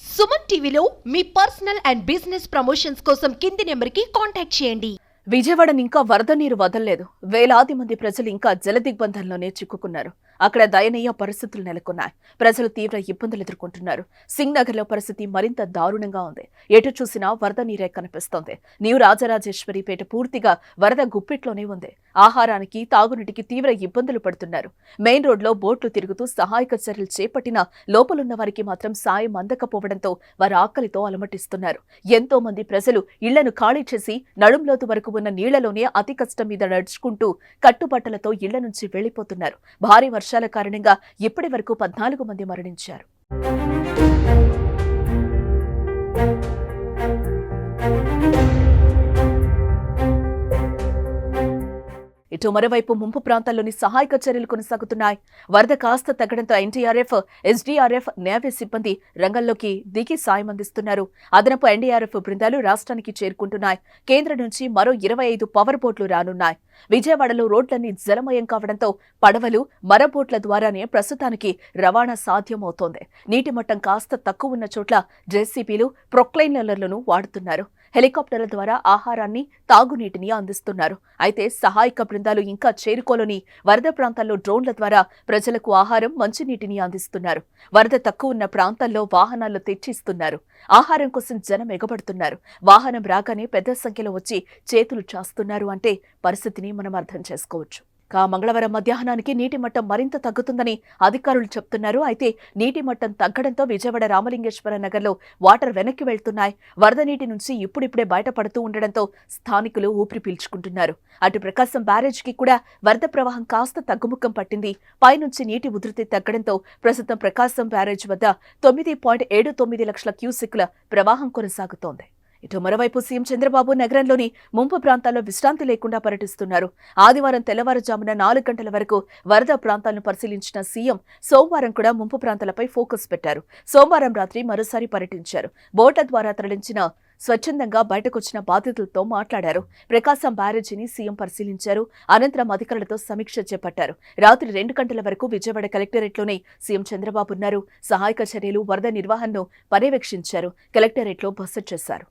సుమన్ టీవీలో మీ personal and business promotions కోసం కింది నెంబర్కి కాంటాక్ట్ చేయండి. విజయవాడని ఇంకా వరద నీరు వదలలేదు. వేలాది మంది ప్రజలు ఇంకా జలదిగ్బంధంలోనే చిక్కుకున్నారు. అక్కడ దయనీయ పరిస్థితులు నెలకొన్నాయి. ప్రజలు తీవ్ర ఇబ్బందులు ఎదుర్కొంటున్నారు. సింగ్ నగర్ లో పరిస్థితి మరింత దారుణంగా ఉంది. ఎటు చూసినా వరద నీరే కనిపిస్తోంది. న్యూ రాజరాజేశ్వరిపేట పూర్తిగా వరద గుప్పిట్లోనే ఉంది. ఆహారానికి, తాగునీటికి తీవ్ర ఇబ్బందులు పడుతున్నారు. మెయిన్ రోడ్ లో బోట్లు తిరుగుతూ సహాయక చర్యలు చేపట్టినా లోపలున్న వారికి మాత్రం సాయం అందకపోవడంతో వారు ఆకలితో అలమటిస్తున్నారు. ఎంతో మంది ప్రజలు ఇళ్లను ఖాళీ చేసి నడుంలోతు వరకు ఉన్న నీళ్లలోనే అతి కష్టం మీద నడుచుకుంటూ కట్టుబట్టలతో ఇళ్ల నుంచి వెళ్లిపోతున్నారు. భారీ వర్షాల కారణంగా ఇప్పటి వరకు 14 మంది మరణించారు. ఇటు మరోవైపు ముంపు ప్రాంతాల్లోని సహాయక చర్యలు కొనసాగుతున్నాయి. వరద కాస్త తగ్గడంతో ఎన్డీఆర్ఎఫ్, ఎస్డీఆర్ఎఫ్, నేవీ సిబ్బంది రంగంలోకి దిగి సాయం అందిస్తున్నారు. అదనపు ఎన్డీఆర్ఎఫ్ బృందాలు రాష్ట్రానికి చేరుకుంటున్నాయి. కేంద్రం నుంచి మరో 25 పవర్ బోట్లు రానున్నాయి. విజయవాడలో రోడ్లన్నీ జలమయం కావడంతో పడవలు, మరబోట్ల ద్వారానే ప్రస్తుతానికి రవాణా సాధ్యమవుతోంది. నీటి మట్టం కాస్త తక్కువ ఉన్న చోట్ల జేసీబీలు, ప్రొక్లైనర్లను వాడుతున్నారు. హెలికాప్టర్ల ద్వారా ఆహారాన్ని, తాగునీటిని అందిస్తున్నారు. అయితే సహాయక బృందాలు ఇంకా చేరుకోలోని వరద ప్రాంతాల్లో డ్రోన్ల ద్వారా ప్రజలకు ఆహారం, మంచినీటిని అందిస్తున్నారు. వరద తక్కువ ఉన్న ప్రాంతాల్లో వాహనాల్లో తెచ్చిస్తున్నారు. ఆహారం కోసం జనం ఎగబడుతున్నారు. వాహనం రాగానే పెద్ద సంఖ్యలో వచ్చి చేతులు చాస్తున్నారు అంటే పరిస్థితిని మనం అర్థం చేసుకోవచ్చు. మంగళవారం మధ్యాహ్నానికి నీటి మట్టం మరింత తగ్గుతుందని అధికారులు చెప్తున్నారు. అయితే నీటి మట్టం తగ్గడంతో విజయవాడ రామలింగేశ్వర నగర్లో వాటర్ వెనక్కి వెళ్తున్నాయి. వరద నీటి నుంచి ఇప్పుడిప్పుడే బయటపడుతూ ఉండడంతో స్థానికులు ఊపిరి పీల్చుకుంటున్నారు. అటు ప్రకాశం బ్యారేజ్కి కూడా వరద ప్రవాహం కాస్త తగ్గుముఖం పట్టింది. పైనుంచి నీటి ఉధృతి తగ్గడంతో ప్రస్తుతం ప్రకాశం బ్యారేజ్ వద్ద 9.79 లక్షల క్యూసెక్కుల ప్రవాహం కొనసాగుతోంది. ఇటు మరోవైపు సీఎం చంద్రబాబు నగరంలోని ముంపు ప్రాంతాల్లో విశ్రాంతి లేకుండా పర్యటిస్తున్నారు. ఆదివారం తెల్లవారుజామున 4 గంటల వరకు వరద ప్రాంతాలను పరిశీలించిన సీఎం సోమవారం కూడా ముంపు ప్రాంతాలపై ఫోకస్ పెట్టారు. సోమవారం రాత్రి మరోసారి పర్యటించారు. బోట్ల ద్వారా తరలించిన స్వచ్ఛందంగా బయటకొచ్చిన బాధితులతో మాట్లాడారు. ప్రకాశం బ్యారేజీని సీఎం పరిశీలించారు. అనంతరం అధికారులతో సమీక్ష చేపట్టారు. రాత్రి 2 గంటల వరకు విజయవాడ కలెక్టరేట్లోనే సీఎం చంద్రబాబు ఉన్నారు. సహాయక చర్యలు, వరద నిర్వహణను పర్యవేక్షించారు. కలెక్టరేట్లో బస చేశారు.